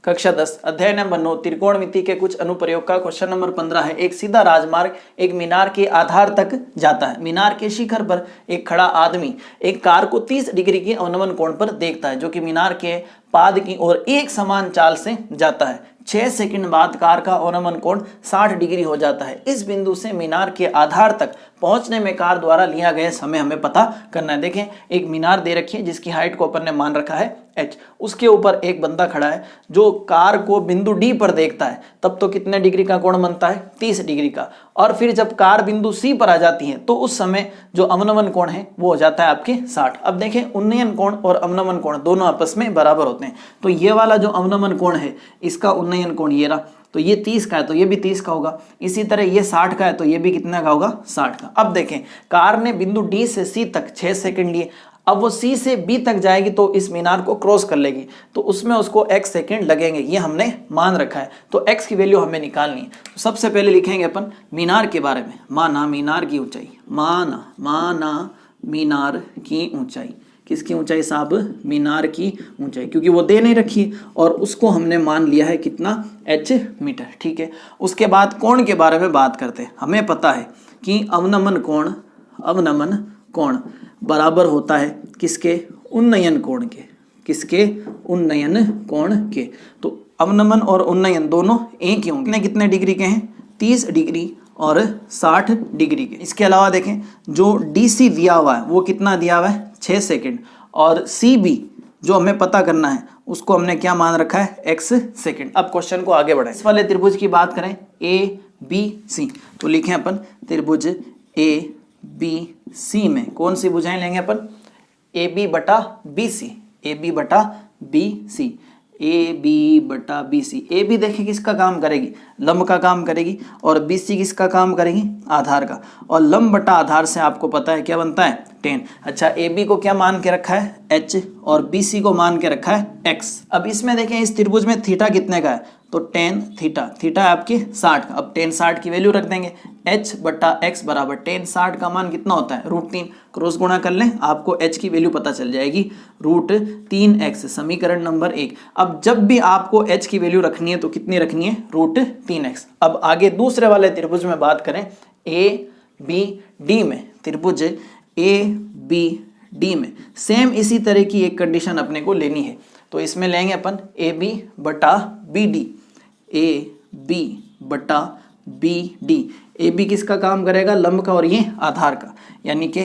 कक्षा 10 अध्याय नंबर 9 त्रिकोणमिति के कुछ अनुप्रयोग का क्वेश्चन नंबर 15 है। एक सीधा राजमार्ग एक मीनार के आधार तक जाता है। मीनार के शिखर पर एक खड़ा आदमी एक कार को 30 डिग्री के अवनमन कोण पर देखता है, जो कि मीनार के पाद की ओर एक समान चाल से जाता है। 6 सेकंड बाद कार का अवनमन कोण 60 डिग्री हो जाता है। इस बिंदु से मीनार के आधार तक पहुंचने में कार द्वारा लिया गया समय हमें पता करना है। देखें, एक मीनार दे रखी है जिसकी हाइट को अपन ने मान रखा है h। उसके ऊपर एक बंदा खड़ा है जो कार को बिंदु D पर देखता है। तब तो कितने डिग्री का कोण बनता है? 30 डिग्री का। और फिर जब कार बिंदु C पर आ जाती है तो उस समय जो अवनमन कोण है वो हो जाता है आपके 60। अब देखें, उन्नयन कोण और अवनमन कोण दोनों आपस में बराबर होते हैं। तो ये वाला जो अवनमन कोण है इसका उन्नयन कोण ये रहा, तो ये 30 का है तो ये भी 30 का होगा। इसी तरह ये 60 का है तो ये भी कितना का होगा? 60 का। अब देखें, कार ने बिंदु D से C तक 6 सेकंड लिए। अब वो C से B तक जाएगी तो इस मीनार को क्रॉस कर लेगी, तो उसमें उसको x सेकंड लगेंगे, ये हमने मान रखा है। तो x की वैल्यू हमें निकालनी है। तो सबसे पहले लिखेंगे अपन मीनार के बारे में। माना मीनार की ऊंचाई, माना मीनार की ऊंचाई। किसकी ऊंचाई साहब? मीनार की ऊंचाई, क्योंकि वो दे नहीं रखी और उसको हमने मान लिया है कितना? h metre. ठीक है, उसके बाद कोण के बारे में बात करते हैं। हमें पता है कि अवनमन कोण बराबर होता है किसके? उन्नयन कोण के। किसके? उन्नयन कोण के। तो अवनमन और उन्नयन दोनों एक ही होंगे। कितने डिग्री के हैं? 30 डिग्री और 60 डिग्री के। इसके अलावा देखें, जो DC दिया हुआ है वो कितना दिया हुआ है? 6 सेकंड। और CB जो हमें पता करना है उसको हमने क्या मान रखा है? x second. अब क्वेश्चन को आगे बढ़ाएं। इस वाले त्रिभुज की बात करें ABC, तो लिखें अपन त्रिभुज ABC में कौन सी भुजाएं लेंगे अपन? AB बटा BC। AB बटा BC। AB बटा BC। AB देखिए किसका काम करेगी? लंब का काम करेगी। और BC किसका काम करेगी? आधार का। और लंब बटा आधार से आपको पता है क्या बनता है? 10। अच्छा, AB को क्या मान के रखा है? H। और BC को मान के रखा है X। अब इसमें देखें, इस त्रिभुज में थीटा कितने का है? तो tan थीटा। थीटा है आपके 60 का। अब tan 60 की वैल्यू रख देंगे। H बटा X बराबर tan 60 का मान कितना होता है? √3। क्रॉस गुणा कर लें, आपको H की वैल्यू पता चल जाएगी, √3x। समीकरण नंबर 1। अब जब भी आपको H की वैल्यू रखनी है तो कितनी रखनी है? √3x। अब आगे दूसरे वाले त्रिभुज में बात करें ABD में। त्रिभुज ABD में सेम इसी तरह की एक कंडीशन अपने को लेनी है। तो इसमें लेंगे अपन AB बटा BD। AB बटा BD। AB किसका काम करेगा? लंब का और ये आधार का, यानी कि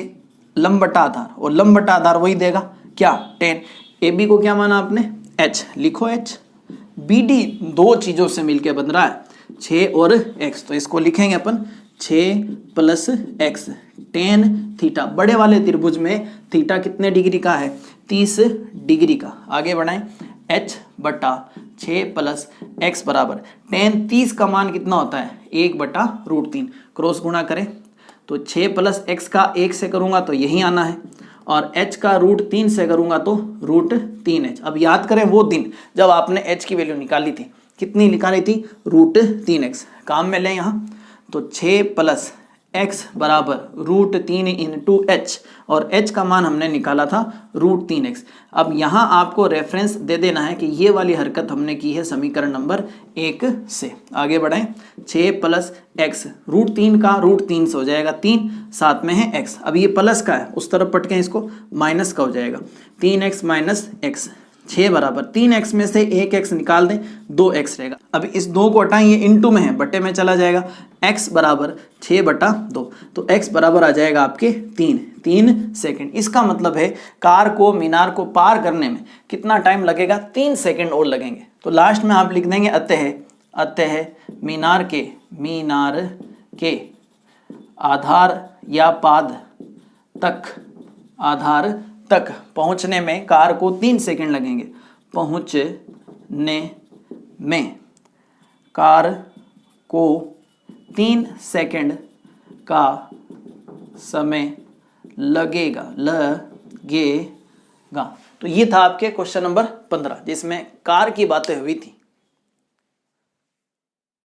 लंब बटा आधार। और लंब बटा आधार वही देगा क्या? 10। AB को क्या माना आपने? H। लिखो H। BD दो चीजों से मिलकर बन रहा है, 6 और x। तो इसको लिखेंगे अपन 6 प्लस x tan थीटा। बड़े वाले त्रिभुज में थीटा कितने डिग्री का है? 30 डिग्री का। आगे बढ़ाएं, h बटा 6 प्लस x बराबर tan 30 का मान कितना होता है? 1 बटा √3। क्रॉस गुणा करें तो 6 प्लस x का 1 से करूंगा तो यही आना है, और h का √3 से करूंगा तो √3h। अब याद करें वो दिन जब आपने h की वैल्यू निकाली थी। कितनी निकाली थी? √3x। काम में लें यहाँ, तो 6 प्लस x बराबर √3 इंटू h, और h का मान हमने निकाला था √3x। अब यहाँ आपको रेफरेंस दे देना है कि ये वाली हरकत हमने की है समीकरण नंबर 1 से। आगे बढ़ें, 6 प्लस x √3 का √3 से हो जाएगा 3, साथ में है x। अब ये प्लस का है, उस तरफ पटकें इसको, माइनस का हो जाएगा 3x माइनस x। 6 बराबर 3x में से 1x निकाल दें, 2x रहेगा। अब इस 2 को हटाएं, ये इनटू में है, बटे में चला जाएगा। x बराबर 6 बटा 2, तो x बराबर आ जाएगा आपके 3 सेकंड। इसका मतलब है कार को मीनार को पार करने में कितना टाइम लगेगा? 3 सेकंड और लगेंगे। तो लास्ट में आप लिख देंगे अतः मीनार के आधार या पाद तक पहुंचने में कार को 3 सेकंड लगेंगे। पहुंचने में कार को 3 सेकंड का समय लगेगा। तो ये था आपके क्वेश्चन नंबर 15, जिसमें कार की बातें हुई थी।